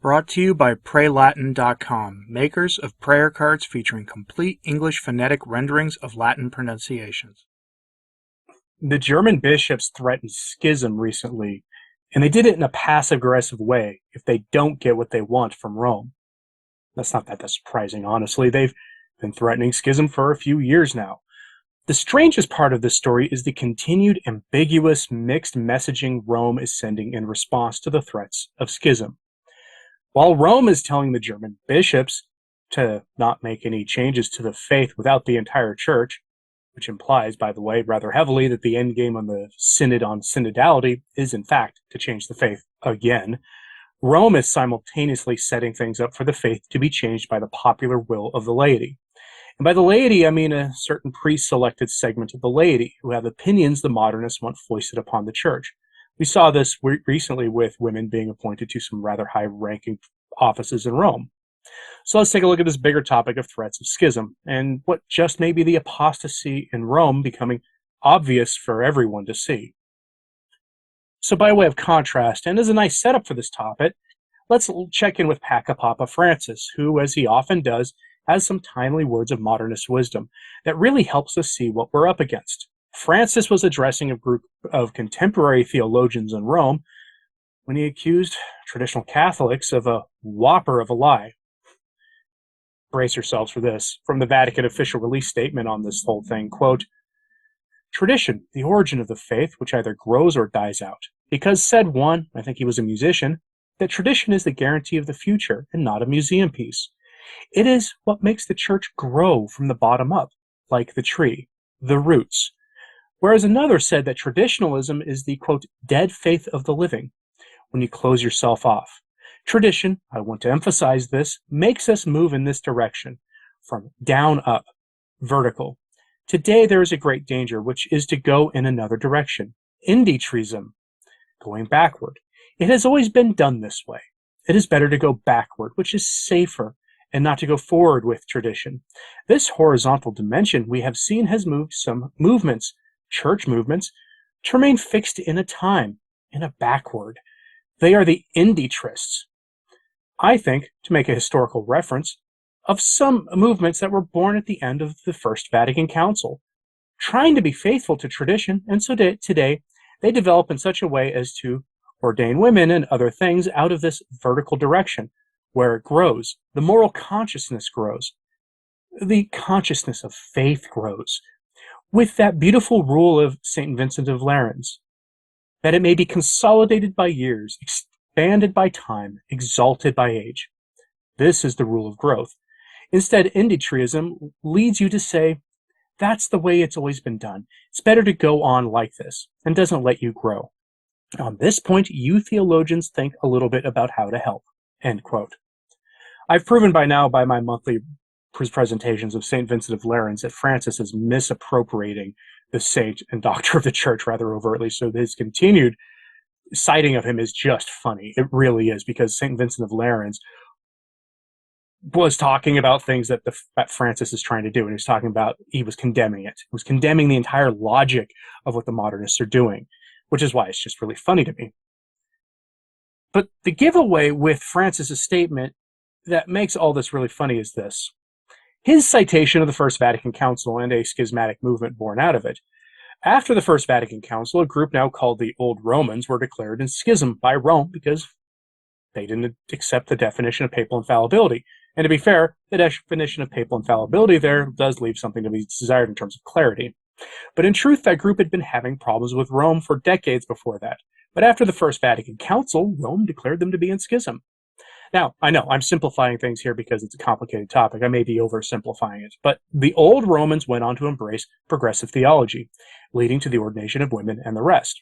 Brought to you by PrayLatin.com, makers of prayer cards featuring complete English phonetic renderings of Latin pronunciations. The German bishops threatened schism recently, and they did it in a passive-aggressive way if they don't get what they want from Rome. That's not that surprising, honestly. They've been threatening schism for a few years now. The strangest part of this story is the continued ambiguous, mixed messaging Rome is sending in response to the threats of schism. While Rome is telling the German bishops to not make any changes to the faith without the entire church, which implies, by the way, rather heavily that the endgame on the Synod on synodality is, in fact, to change the faith again, Rome is simultaneously setting things up for the faith to be changed by the popular will of the laity. And by the laity, I mean a certain pre-selected segment of the laity who have opinions the modernists want foisted upon the church. We saw this recently with women being appointed to some rather high-ranking offices in Rome. So let's take a look at this bigger topic of threats of schism and what just may be the apostasy in Rome becoming obvious for everyone to see. So by way of contrast, and as a nice setup for this topic, let's check in with Papa Francis, who, as he often does, has some timely words of modernist wisdom that really helps us see what we're up against. Francis was addressing a group of contemporary theologians in Rome when he accused traditional Catholics of a whopper of a lie. Brace yourselves for this. From the Vatican official release statement on this whole thing, quote, "Tradition, the origin of the faith, which either grows or dies out. Because said one, I think he was a musician, that tradition is the guarantee of the future and not a museum piece. It is what makes the church grow from the bottom up, like the tree, the roots." Whereas another said that traditionalism is the, quote, "dead faith of the living," when you close yourself off. Tradition, I want to emphasize this, makes us move in this direction, from down up, vertical. Today there is a great danger, which is to go in another direction, inditrism, going backward. It has always been done this way. It is better to go backward, which is safer, and not to go forward with tradition. This horizontal dimension we have seen has moved some movements, church movements, to remain fixed in a time, in a backward. They are the inditrists. I think, to make a historical reference, of some movements that were born at the end of the First Vatican Council, trying to be faithful to tradition, and so today they develop in such a way as to ordain women and other things out of this vertical direction, where it grows, the moral consciousness grows, the consciousness of faith grows, with that beautiful rule of St. Vincent of Lerins, that it may be consolidated by years, expanded by time, exalted by age. This is the rule of growth. Instead, inditrism leads you to say, that's the way it's always been done. It's better to go on like this, and doesn't let you grow. On this point, you theologians think a little bit about how to help. End quote. I've proven by now by my monthly presentations of St. Vincent of Lerins that Francis is misappropriating the saint and doctor of the church rather overtly, so his continued citing of him is just funny. It really is, because St. Vincent of Lerins was talking about things that Francis is trying to do, and he was condemning it. He was condemning the entire logic of what the modernists are doing, which is why it's just really funny to me. But the giveaway with Francis's statement that makes all this really funny is this. His citation of the First Vatican Council and a schismatic movement born out of it. After the First Vatican Council, a group now called the Old Romans were declared in schism by Rome because they didn't accept the definition of papal infallibility. And to be fair, the definition of papal infallibility there does leave something to be desired in terms of clarity. But in truth, that group had been having problems with Rome for decades before that. But after the First Vatican Council, Rome declared them to be in schism. Now, I know I'm simplifying things here because it's a complicated topic. I may be oversimplifying it. But the old Romans went on to embrace progressive theology, leading to the ordination of women and the rest.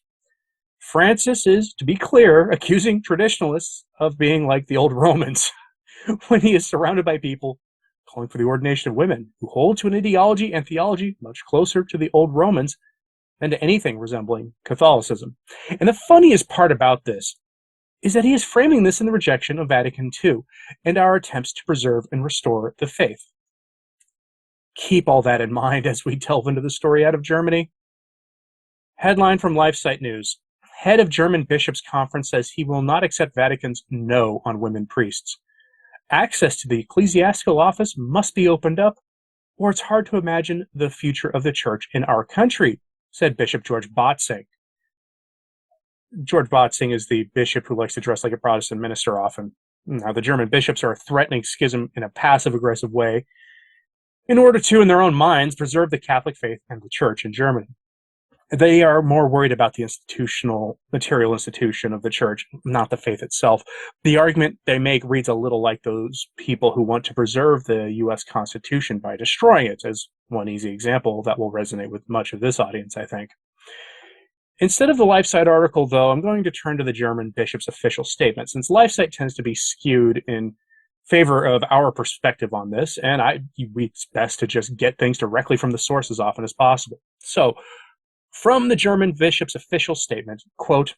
Francis is, to be clear, accusing traditionalists of being like the old Romans when he is surrounded by people calling for the ordination of women who hold to an ideology and theology much closer to the old Romans than to anything resembling Catholicism. And the funniest part about this is that he is framing this in the rejection of Vatican II and our attempts to preserve and restore the faith. Keep all that in mind as we delve into the story out of Germany. Headline from LifeSite News. Head of German Bishops' Conference says he will not accept Vatican's no on women priests. Access to the ecclesiastical office must be opened up, or it's hard to imagine the future of the church in our country, said Bishop George Botzing. George Botzing is the bishop who likes to dress like a Protestant minister often. Now, the German bishops are threatening schism in a passive-aggressive way in order to, in their own minds, preserve the Catholic faith and the church in Germany. They are more worried about the material institution of the church, not the faith itself. The argument they make reads a little like those people who want to preserve the U.S. Constitution by destroying it, as one easy example that will resonate with much of this audience, I think. Instead of the LifeSite article, though, I'm going to turn to the German bishop's official statement, since LifeSite tends to be skewed in favor of our perspective on this, and it's best to just get things directly from the source as often as possible. So, from the German bishop's official statement, quote,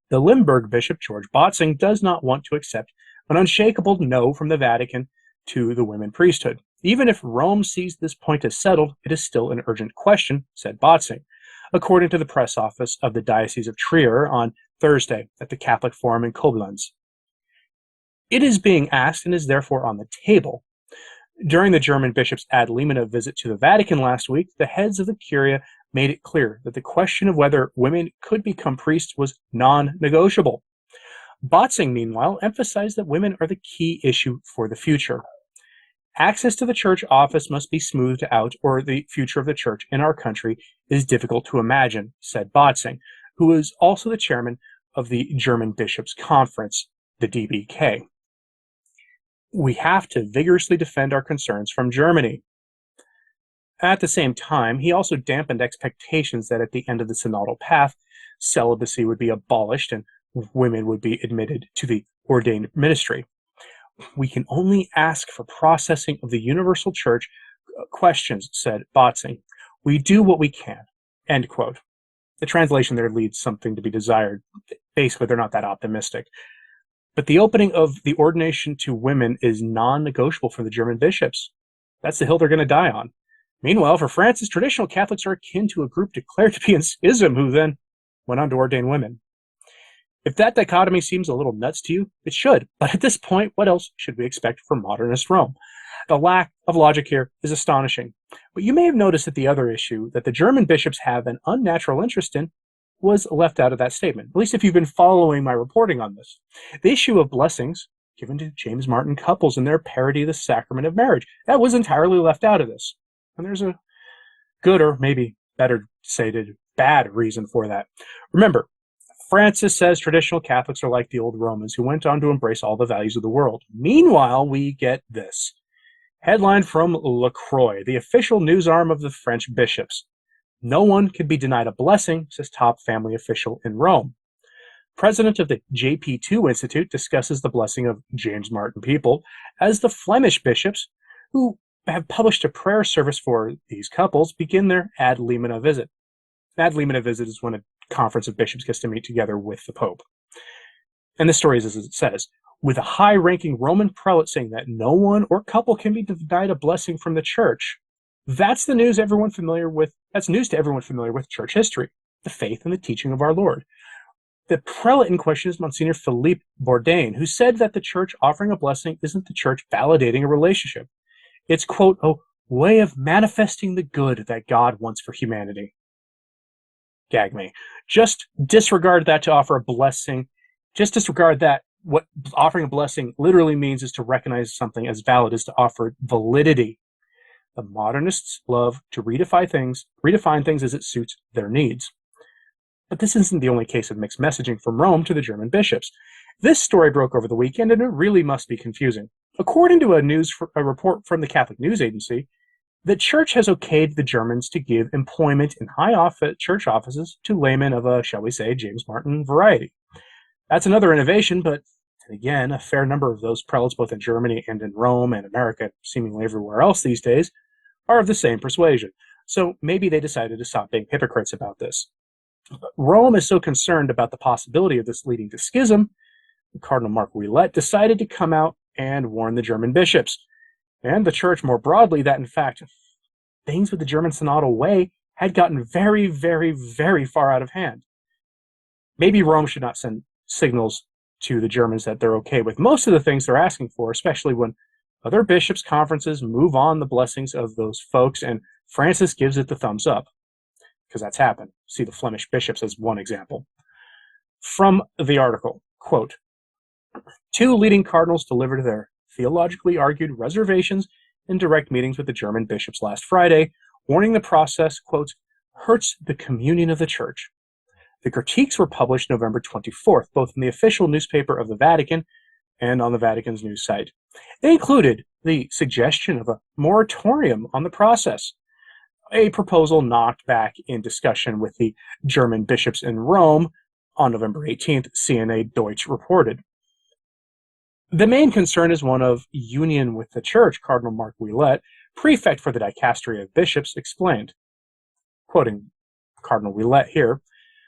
the Limburg bishop, George Botzing, does not want to accept an unshakable no from the Vatican to the women priesthood. Even if Rome sees this point as settled, it is still an urgent question, said Botzing, according to the press office of the Diocese of Trier on Thursday at the Catholic Forum in Koblenz. It is being asked and is therefore on the table. During the German bishop's ad limina visit to the Vatican last week, the heads of the Curia made it clear that the question of whether women could become priests was non-negotiable. Botzing, meanwhile, emphasized that women are the key issue for the future. Access to the church office must be smoothed out, or the future of the church in our country is difficult to imagine, said Botzing, who is also the chairman of the German Bishops' Conference, the DBK. We have to vigorously defend our concerns from Germany. At the same time, he also dampened expectations that at the end of the synodal path, celibacy would be abolished and women would be admitted to the ordained ministry. We can only ask for processing of the universal church questions, said Botzing. We do what we can, end quote. The translation there leaves something to be desired. Basically, they're not that optimistic. But the opening of the ordination to women is non-negotiable for the German bishops. That's the hill they're going to die on. Meanwhile, for Francis, traditional Catholics are akin to a group declared to be in schism who then went on to ordain women. If that dichotomy seems a little nuts to you, it should. But at this point, what else should we expect from modernist Rome? The lack of logic here is astonishing. But you may have noticed that the other issue that the German bishops have an unnatural interest in was left out of that statement, at least if you've been following my reporting on this. The issue of blessings given to James Martin couples in their parody of the sacrament of marriage, that was entirely left out of this. And there's a good, or maybe better stated, bad reason for that. Remember, Francis says traditional Catholics are like the old Romans who went on to embrace all the values of the world. Meanwhile, we get this. Headline from La Croix, the official news arm of the French bishops. No one could be denied a blessing, says top family official in Rome. President of the JP2 Institute discusses the blessing of James Martin people as the Flemish bishops, who have published a prayer service for these couples, begin their ad limina visit. Ad limina visit is when a conference of bishops gets to meet together with the Pope. And the story is as it says, with a high-ranking Roman prelate saying that no one or couple can be denied a blessing from the church. That's the news everyone familiar with. That's news to everyone familiar with church history, the faith and the teaching of our Lord. The prelate in question is Monsignor Philippe Bourdain, who said that the church offering a blessing isn't the church validating a relationship. It's, quote, a way of manifesting the good that God wants for humanity. Gag me. Just disregard that to offer a blessing. Just disregard that. What offering a blessing literally means is to recognize something as valid, is to offer validity. The modernists love to redefine things as it suits their needs. But this isn't the only case of mixed messaging from Rome to the German bishops. This story broke over the weekend, and it really must be confusing. According to a report from the Catholic News Agency, the church has okayed the Germans to give employment in church offices to laymen of a, shall we say, James Martin variety. That's another innovation, but again, a fair number of those prelates, both in Germany and in Rome and America, seemingly everywhere else these days, are of the same persuasion. So maybe they decided to stop being hypocrites about this. But Rome is so concerned about the possibility of this leading to schism, Cardinal Mark Ouellet decided to come out and warn the German bishops, and the church more broadly, that in fact, things with the German synodal way had gotten very, very, very far out of hand. maybe Rome should not send signals to the Germans that they're okay with most of the things they're asking for, especially when other bishops' conferences move on the blessings of those folks, and Francis gives it the thumbs up, because that's happened. See the Flemish bishops as one example. From the article, quote, two leading cardinals delivered their theologically argued reservations in direct meetings with the German bishops last Friday, warning the process, quote, hurts the communion of the Church. The critiques were published November 24th, both in the official newspaper of the Vatican and on the Vatican's news site. They included the suggestion of a moratorium on the process, a proposal knocked back in discussion with the German bishops in Rome on November 18th, CNA Deutsch reported. The main concern is one of union with the Church, Cardinal Mark Ouellet, prefect for the Dicastery of Bishops, explained. Quoting Cardinal Ouellet here,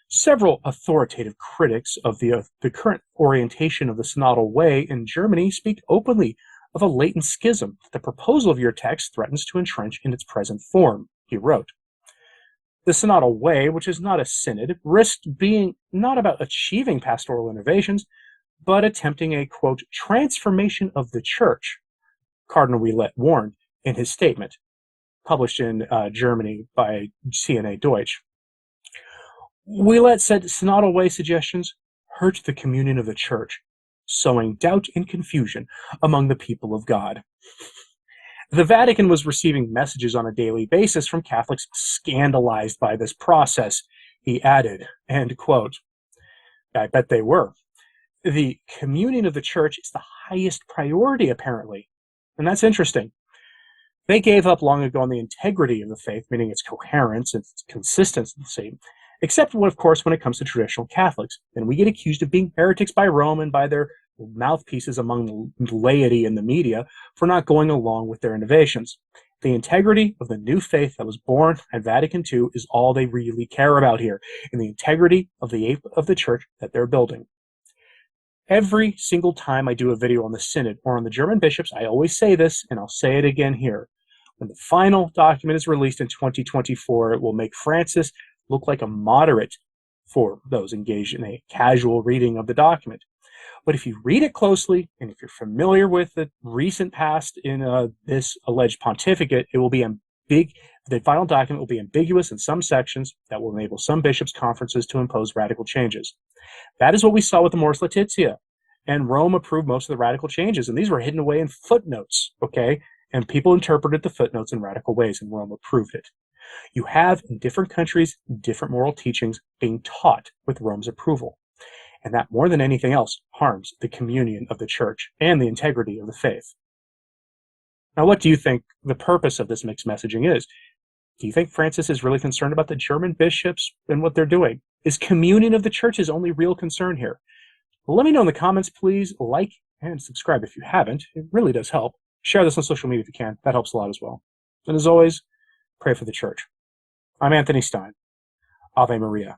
several authoritative critics of the current orientation of the synodal way in Germany speak openly of a latent schism that the proposal of your text threatens to entrench in its present form, he wrote. The synodal way, which is not a synod, risked being not about achieving pastoral innovations, but attempting a, quote, transformation of the Church, Cardinal Ouellet warned in his statement, published in Germany by CNA Deutsch. Ouellet said synodal way suggestions hurt the communion of the Church, sowing doubt and confusion among the people of God. The Vatican was receiving messages on a daily basis from Catholics scandalized by this process, he added, end quote. I bet they were. The communion of the Church is the highest priority, apparently. And that's interesting. They gave up long ago on the integrity of the faith, meaning its coherence and its consistency, except, of course, when it comes to traditional Catholics. And we get accused of being heretics by Rome and by their mouthpieces among the laity and the media for not going along with their innovations. The integrity of the new faith that was born at Vatican II is all they really care about here, and the integrity of the Church that they're building. Every single time I do a video on the Synod or on the German bishops, I always say this, and I'll say it again here. When the final document is released in 2024, it will make Francis look like a moderate for those engaged in a casual reading of the document. But if you read it closely, and if you're familiar with the recent past in this alleged pontificate, it will be the final document will be ambiguous in some sections that will enable some bishops' conferences to impose radical changes. That is what we saw with the Mors Laetitia. And Rome approved most of the radical changes, and these were hidden away in footnotes, okay? And people interpreted the footnotes in radical ways, and Rome approved it. You have, in different countries, different moral teachings being taught with Rome's approval. And that, more than anything else, harms the communion of the Church and the integrity of the faith. Now, what do you think the purpose of this mixed messaging is? Do you think Francis is really concerned about the German bishops and what they're doing? Is communion of the Church his only real concern here? Well, let me know in the comments, please. Like and subscribe if you haven't. It really does help. Share this on social media if you can. That helps a lot as well. And as always, pray for the Church. I'm Anthony Stine. Ave Maria.